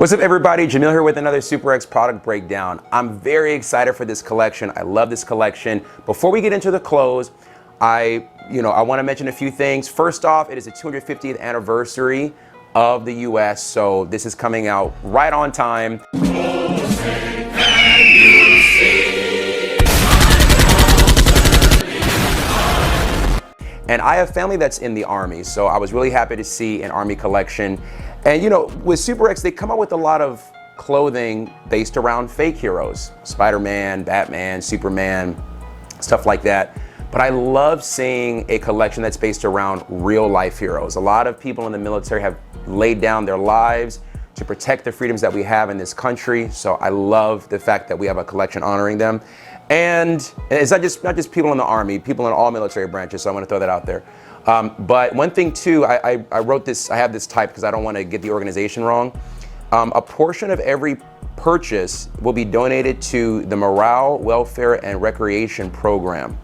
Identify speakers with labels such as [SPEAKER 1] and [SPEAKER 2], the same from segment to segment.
[SPEAKER 1] What's up everybody, Jemillio here with another SUPERX product breakdown. I'm very excited for this collection. I love this collection. Before we get into the clothes, I want to mention a few things. First off, it is the 250th anniversary of the US, so this is coming out right on time. And I have family that's in the Army, so I was really happy to see an Army collection. And with SUPERX, they come out with a lot of clothing based around fake heroes. Spider-Man, Batman, Superman, stuff like that. But I love seeing a collection that's based around real life heroes. A lot of people in the military have laid down their lives to protect the freedoms that we have in this country. So I love the fact that we have a collection honoring them. And it's not just people in the Army, people in all military branches, so I'm gonna throw that out there. But one thing too, I wrote this, I have this typed because I don't want to get the organization wrong. A portion of every purchase will be donated to the Morale, Welfare, and Recreation Program,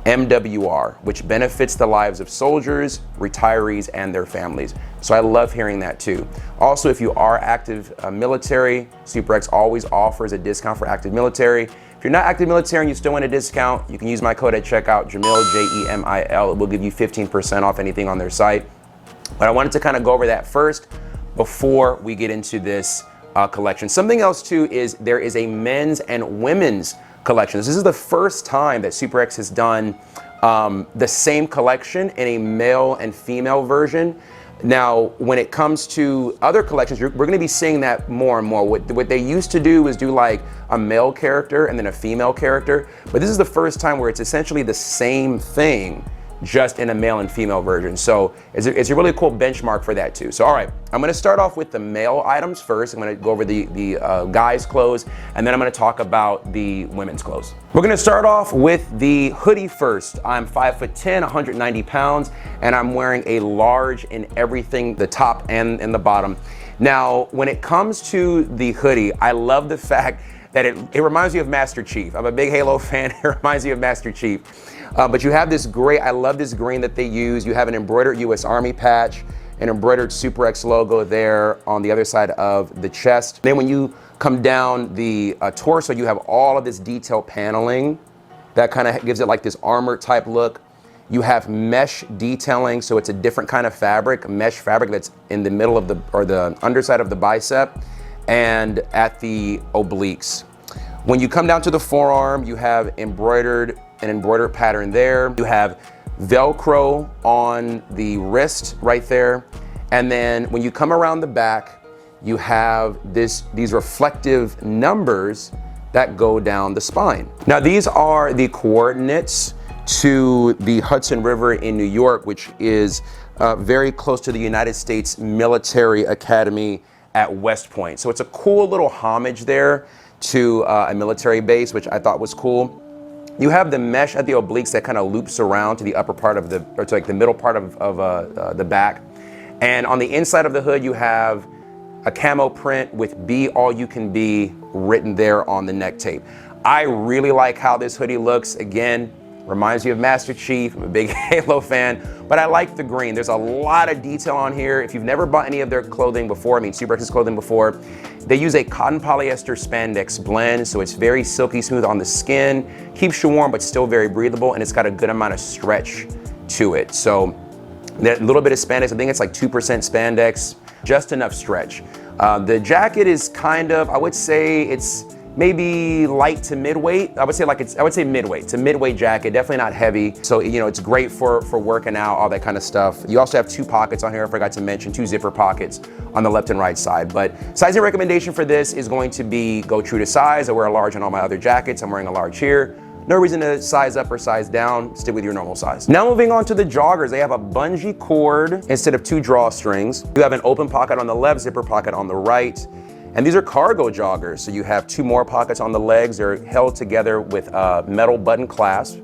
[SPEAKER 1] MWR, which benefits the lives of soldiers, retirees, and their families. So I love hearing that too. Also, if you are active military, SUPERX always offers a discount for active military. If you're not active military and you still want a discount, you can use my code at checkout, Jemillio, Jemil. It will give you 15% off anything on their site. But I wanted to kind of go over that first before we get into this collection. Something else too is there is a men's and women's collection. This is the first time that SUPERX has done the same collection in a male and female version. Now, when it comes to other collections, we're going to be seeing that more and more. What they used to do was do like a male character and then a female character, but this is the first time where it's essentially the same thing, just in a male and female version. So it's a really cool benchmark for that too. So all right, I'm gonna start off with the male items first. I'm gonna go over the guys' clothes, and then I'm gonna talk about the women's clothes. We're gonna start off with the hoodie first. I'm 5'10", 190 pounds, and I'm wearing a large in everything, the top and the bottom. Now, when it comes to the hoodie, I love the fact that it reminds me of Master Chief. I'm a big Halo fan, it reminds me of Master Chief. But you have this gray, I love this green that they use. You have an embroidered US Army patch, an embroidered SUPERX logo there on the other side of the chest. Then when you come down the torso, you have all of this detail paneling that kind of gives it like this armor type look. You have mesh detailing, so it's a different kind of fabric, mesh fabric that's in the middle of the underside of the bicep and at the obliques. When you come down to the forearm, you have an embroidered pattern there. You have Velcro on the wrist right there. And then when you come around the back, you have these reflective numbers that go down the spine. Now these are the coordinates to the Hudson River in New York, which is very close to the United States Military Academy at West Point. So it's a cool little homage there to a military base, which I thought was cool. You have the mesh at the obliques that kind of loops around to the upper part of or to like the middle part of the back. And on the inside of the hood, you have a camo print with "Be All You Can Be" written there on the neck tape. I really like how this hoodie looks. Again, reminds me of Master Chief. I'm a big Halo fan, but I like the green. There's a lot of detail on here. If you've never bought any of their clothing before, I mean SUPERX's clothing before, they use a cotton polyester spandex blend, so it's very silky smooth on the skin, keeps you warm but still very breathable, and it's got a good amount of stretch to it. So that little bit of spandex, I think it's like 2% spandex, just enough stretch. The jacket is kind of, I would say it's maybe light to mid-weight. I would say midweight. It's a midweight jacket, definitely not heavy. So, it's great for working out, all that kind of stuff. You also have 2 pockets on here, I forgot to mention, 2 zipper pockets on the left and right side. But sizing recommendation for this is going to be go true to size. I wear a large on all my other jackets. I'm wearing a large here. No reason to size up or size down, stick with your normal size. Now moving on to the joggers, they have a bungee cord instead of 2 drawstrings. You have an open pocket on the left, zipper pocket on the right. And these are cargo joggers, so you have 2 more pockets on the legs. They're held together with metal button clasp.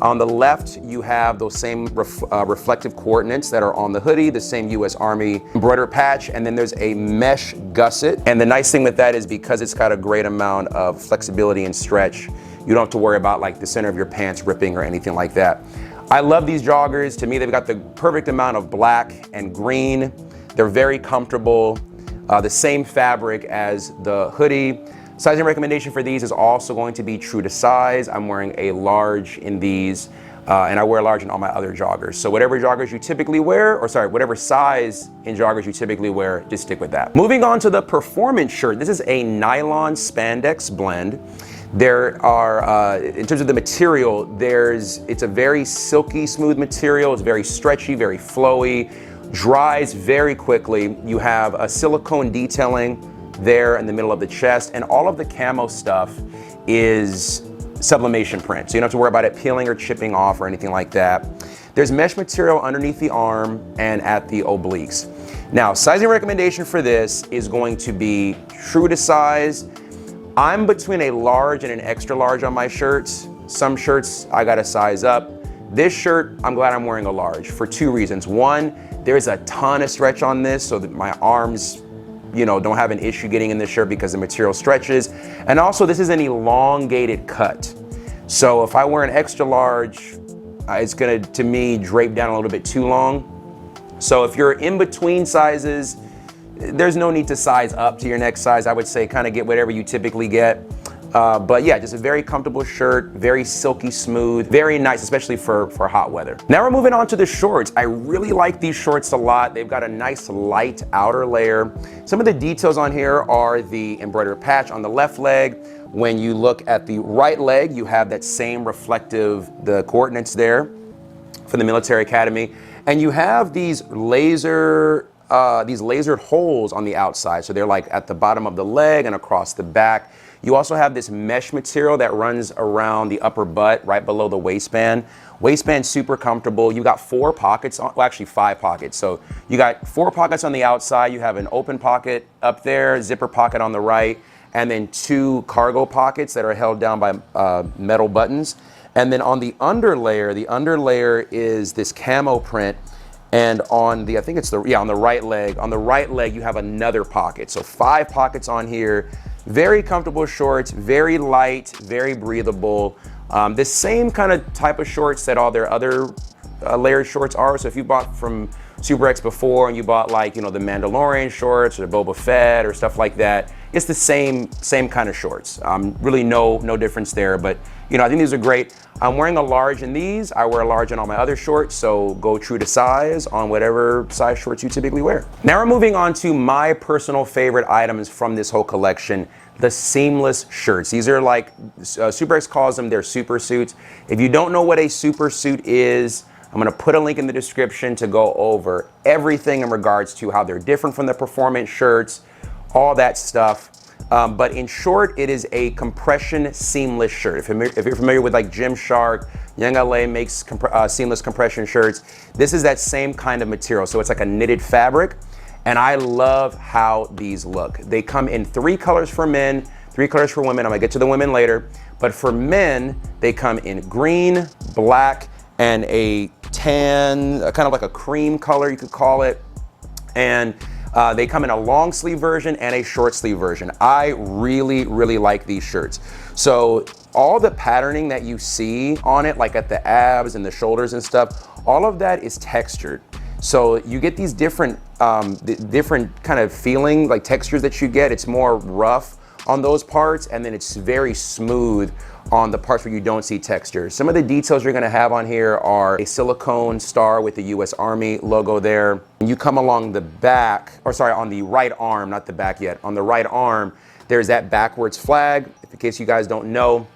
[SPEAKER 1] On the left, you have those same reflective coordinates that are on the hoodie, the same US Army embroidered patch, and then there's a mesh gusset. And the nice thing with that is because it's got a great amount of flexibility and stretch, you don't have to worry about like the center of your pants ripping or anything like that. I love these joggers. To me, they've got the perfect amount of black and green. They're very comfortable. the same fabric as the hoodie. Sizing recommendation for these is also going to be true to size. I'm wearing a large in these, and I wear a large in all my other joggers. So whatever joggers you typically wear, or sorry, whatever size in joggers you typically wear, just stick with that. Moving on to the performance shirt. This is a nylon spandex blend. There are, in terms of the material, it's a very silky, smooth material. It's very stretchy, very flowy, dries very quickly. You have a silicone detailing there in the middle of the chest, and all of the camo stuff is sublimation print, so you don't have to worry about it peeling or chipping off or anything like that. There's mesh material underneath the arm and at the obliques. Now, sizing recommendation for this is going to be true to size. I'm between a large and an extra large on my shirts. Some shirts I gotta size up. This shirt, I'm glad I'm wearing a large for two reasons. One, there's a ton of stretch on this, so that my arms, you know, don't have an issue getting in this shirt because the material stretches. And also, this is an elongated cut. So if I wear an extra large, it's gonna, to me, drape down a little bit too long. So if you're in between sizes, there's no need to size up to your next size. I would say kind of get whatever you typically get. But yeah, just a very comfortable shirt, very silky smooth, very nice, especially for hot weather. Now we're moving on to the shorts. I really like these shorts a lot. They've got a nice light outer layer. Some of the details on here are the embroidered patch on the left leg. When you look at the right leg, you have that same reflective, the coordinates there for the military academy. And you have these lasered holes on the outside. So they're like at the bottom of the leg and across the back. You also have this mesh material that runs around the upper butt, right below the waistband. Waistband super comfortable. You got 4 pockets, well actually 5 pockets. So you got 4 pockets on the outside. You have an open pocket up there, zipper pocket on the right, and then 2 cargo pockets that are held down by metal buttons. And then on the underlayer is this camo print. And on the, I think it's on the right leg, you have another pocket. So 5 pockets on here. Very comfortable shorts, very light, very breathable. The same kind of type of shorts that all their other layered shorts are. So if you bought from SUPERX before and you bought like, you know, the Mandalorian shorts or the Boba Fett or stuff like that, it's the same kind of shorts. Really no difference there, but you know, I think these are great. I'm wearing a large in these. I wear a large in all my other shorts, so go true to size on whatever size shorts you typically wear. Now we're moving on to my personal favorite items from this whole collection, the seamless shirts. These are like, SUPERX calls them their super suits. If you don't know what a super suit is, I'm gonna put a link in the description to go over everything in regards to how they're different from the performance shirts, all that stuff. But in short, it is a compression seamless shirt. If you're familiar with like Gymshark, Young LA makes seamless compression shirts. This is that same kind of material. So it's like a knitted fabric. And I love how these look. They come in 3 colors for men, 3 colors for women. I'm gonna get to the women later. But for men, they come in green, black, and a tan, kind of like a cream color, you could call it. And they come in a long sleeve version and a short sleeve version. I really like these shirts. So all the patterning that you see on it, like at the abs and the shoulders and stuff, all of that is textured. So you get these different kind of feeling, like textures that you get. It's more rough on those parts, and then it's very smooth on the parts where you don't see texture. Some of the details you're gonna have on here are a silicone star with the US Army logo there. You come along the back, or sorry, on the right arm, not the back yet. On the right arm, there's that backwards flag. In case you guys don't know,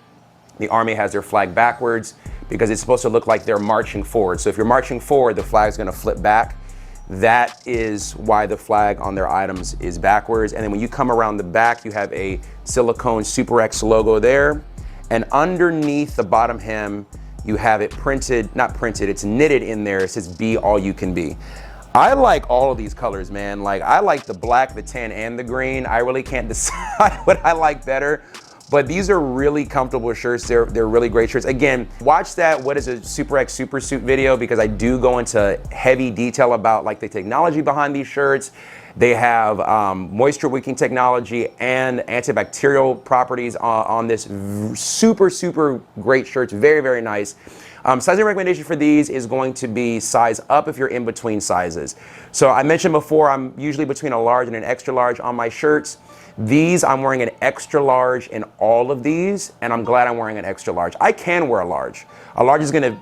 [SPEAKER 1] the Army has their flag backwards because it's supposed to look like they're marching forward. So if you're marching forward, the flag's gonna flip back. That is why the flag on their items is backwards. And then when you come around the back, you have a silicone SUPERX logo there. And underneath the bottom hem, you have it printed, not printed, it's knitted in there. It says, "Be all you can be." I like all of these colors, man. Like, I like the black, the tan, and the green. I really can't decide what I like better. But these are really comfortable shirts. They're really great shirts. Again, watch that What is a SUPERX Super Suit video, because I do go into heavy detail about like the technology behind these shirts. They have moisture wicking technology and antibacterial properties on this super great shirts. Very nice. Sizing recommendation for these is going to be size up if you're in between sizes. So I mentioned before, I'm usually between a large and an extra large on my shirts. These, I'm wearing an extra large in all of these, and I'm glad I'm wearing an extra large. I can wear a large. A large is gonna,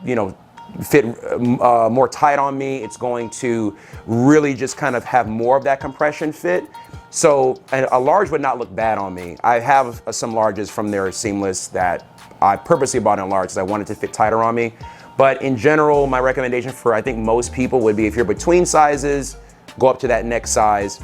[SPEAKER 1] fit more tight on me. It's going to really just kind of have more of that compression fit. So a large would not look bad on me. I have some larges from their Seamless that I purposely bought in large because I wanted to fit tighter on me. But in general, my recommendation for I think most people would be if you're between sizes, go up to that next size.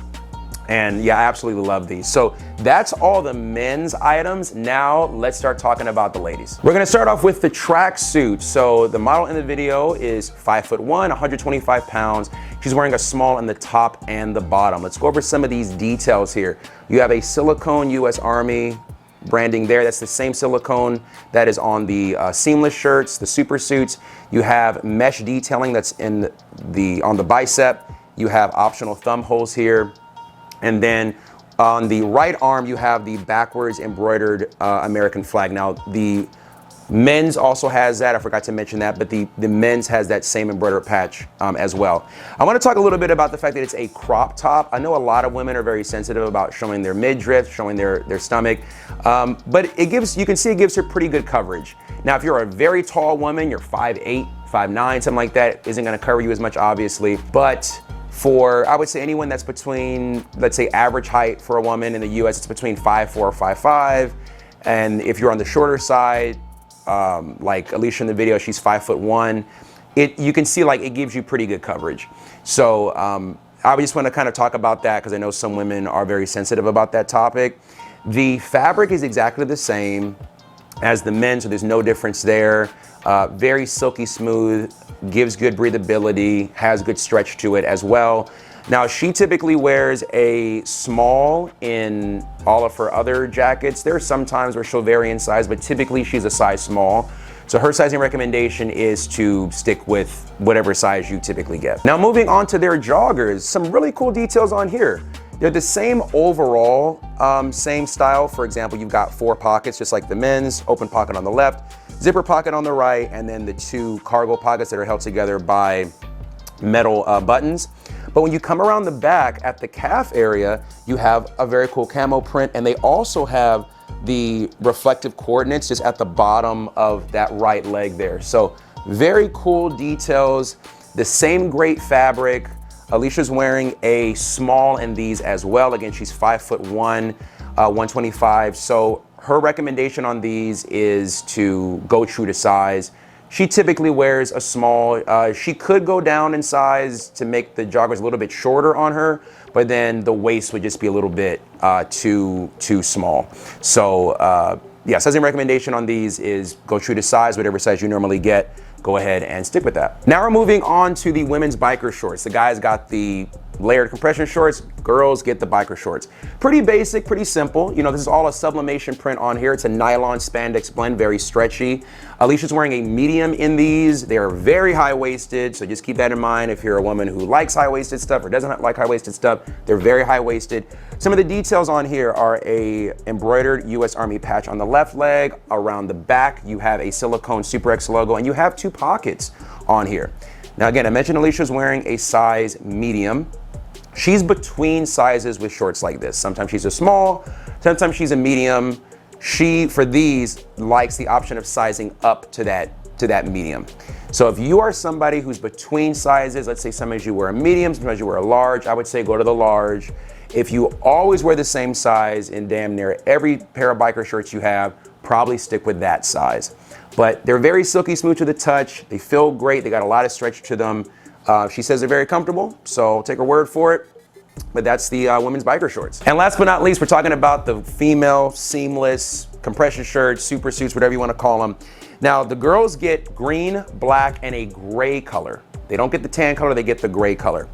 [SPEAKER 1] And yeah, I absolutely love these. So that's all the men's items. Now let's start talking about the ladies. We're gonna start off with the tracksuit. So the model in the video is 5'1", 125 pounds. She's wearing a small in the top and the bottom. Let's go over some of these details here. You have a silicone US Army branding there. That's the same silicone that is on the Seamless shirts, the super suits. You have mesh detailing that's on the bicep. You have optional thumb holes here. And then on the right arm, you have the backwards embroidered American flag. Now, the men's also has that. I forgot to mention that, but the men's has that same embroidered patch as well. I want to talk a little bit about the fact that it's a crop top. I know a lot of women are very sensitive about showing their midriff, showing their stomach, but you can see it gives her pretty good coverage. Now, if you're a very tall woman, you're 5'8", 5'9", something like that, isn't going to cover you as much, obviously, but for, I would say anyone that's between, let's say average height for a woman in the US, it's between 5'4", or 5'5". And if you're on the shorter side, like Alicia in the video, she's 5'1". You can see like it gives you pretty good coverage. So I just want to kind of talk about that because I know some women are very sensitive about that topic. The fabric is exactly the same as the men's, so there's no difference there. Very silky smooth, gives good breathability, has good stretch to it as well. Now, she typically wears a small in all of her other jackets. There are some times where she'll vary in size, but typically she's a size small. So her sizing recommendation is to stick with whatever size you typically get. Now, moving on to their joggers, some really cool details on here. They're the same overall, same style. For example, you've got 4 pockets, just like the men's, open pocket on the left, zipper pocket on the right, and then the 2 cargo pockets that are held together by metal buttons. But when you come around the back at the calf area, you have a very cool camo print, and they also have the reflective coordinates just at the bottom of that right leg there. So very cool details, the same great fabric. Alicia's wearing a small in these as well. Again, she's 5'1", 125. So her recommendation on these is to go true to size. She typically wears a small. She could go down in size to make the joggers a little bit shorter on her, but then the waist would just be a little bit too small. So yeah, sizing recommendation on these is go true to size, whatever size you normally get. Go ahead and stick with that. Now we're moving on to the women's biker shorts. The guys got the layered compression shorts, girls get the biker shorts. Pretty basic, pretty simple. You know, this is all a sublimation print on here. It's a nylon spandex blend, very stretchy. Alicia's wearing a medium in these. They are very high-waisted, so just keep that in mind if you're a woman who likes high-waisted stuff or doesn't like high-waisted stuff. They're very high-waisted. Some of the details on here are a embroidered US Army patch on the left leg. Around the back, you have a silicone SUPERX logo, and you have 2 pockets on here. Now again, I mentioned Alicia's wearing a size medium. She's between sizes with shorts like this. Sometimes she's a small, sometimes she's a medium. She, for these, likes the option of sizing up to that medium. So if you are somebody who's between sizes, let's say sometimes you wear a medium, sometimes you wear a large, I would say go to the large. If you always wear the same size in damn near every pair of biker shirts you have, probably stick with that size. But they're very silky smooth to the touch. They feel great. They got a lot of stretch to them. She says they're very comfortable, so I'll take her word for it. But that's the women's biker shorts. And last but not least, we're talking about the female seamless compression shirts, super suits, whatever you want to call them. Now, the girls get green, black, and a gray color. They don't get the tan color, they get the gray color.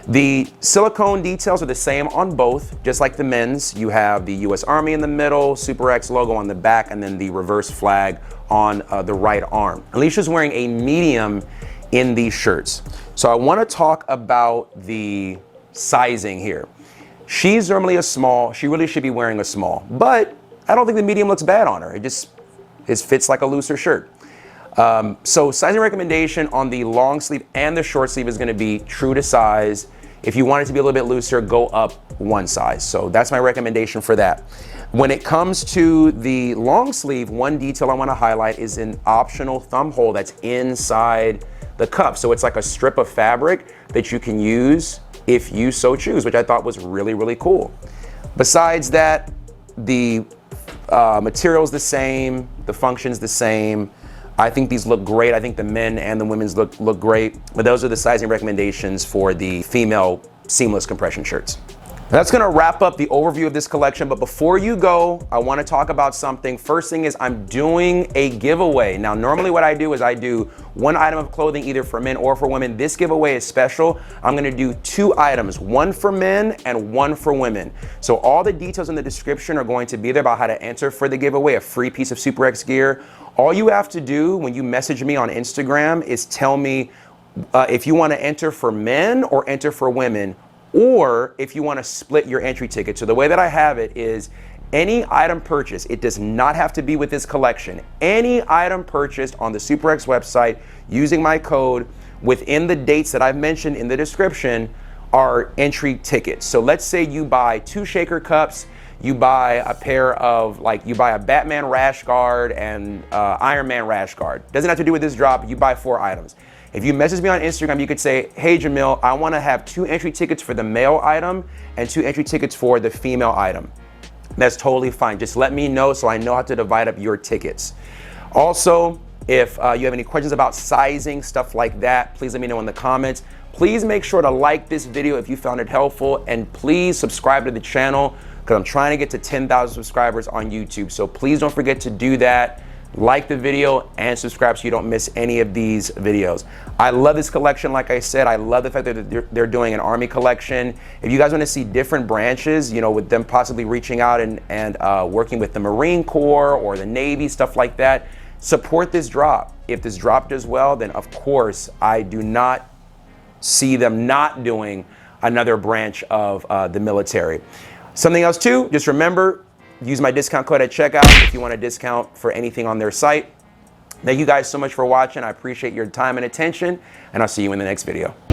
[SPEAKER 1] The silicone details are the same on both, just like the men's. You have the US Army in the middle, SUPERX logo on the back, and then the reverse flag on the right arm. Alicia's wearing a medium in these shirts. So I want to talk about the sizing here. She's normally a small. She really should be wearing a small, but I don't think the medium looks bad on her. It fits like a looser shirt. So sizing recommendation on the long sleeve and the short sleeve is gonna be true to size. If you want it to be a little bit looser, go up one size. So that's my recommendation for that. When it comes to the long sleeve, one detail I wanna highlight is an optional thumb hole that's inside the cuff. So it's like a strip of fabric that you can use if you so choose, which I thought was really, really cool. Besides that, the material's the same, the function's the same. I think these look great. I think the men and the women's look great. But those are the sizing recommendations for the female seamless compression shirts. That's gonna wrap up the overview of this collection, but before you go, I wanna talk about something. First thing is I'm doing a giveaway. Now, normally what I do is I do one item of clothing either for men or for women. This giveaway is special. I'm gonna do 2 items, one for men and one for women. So all the details in the description are going to be there about how to enter for the giveaway, a free piece of SUPERX gear. All you have to do when you message me on Instagram is tell me if you wanna enter for men or enter for women, or if you want to split your entry ticket. So the way that I have it is any item purchased, it does not have to be with this collection. Any item purchased on the SUPERX website using my code within the dates that I've mentioned in the description are entry tickets. So let's say you buy 2 shaker cups, you buy a pair of, you buy a Batman rash guard and Iron Man rash guard. Doesn't have to do with this drop, you buy 4 items. If you message me on Instagram, you could say, hey Jamil, I wanna have 2 entry tickets for the male item and 2 entry tickets for the female item. That's totally fine. Just let me know so I know how to divide up your tickets. Also, if you have any questions about sizing, stuff like that, please let me know in the comments. Please make sure to like this video if you found it helpful, and please subscribe to the channel because I'm trying to get to 10,000 subscribers on YouTube. So please don't forget to do that. Like the video and subscribe so you don't miss any of these videos. I love this collection. Like I said, I love the fact that they're doing an Army collection. If you guys want to see different branches, you know, with them possibly reaching out and working with the Marine Corps or the Navy, stuff like that, support this drop. If this drop does well, then of course I do not see them not doing another branch of the military. Something else too, just remember, use my discount code at checkout if you want a discount for anything on their site. Thank you guys so much for watching. I appreciate your time and attention, and I'll see you in the next video.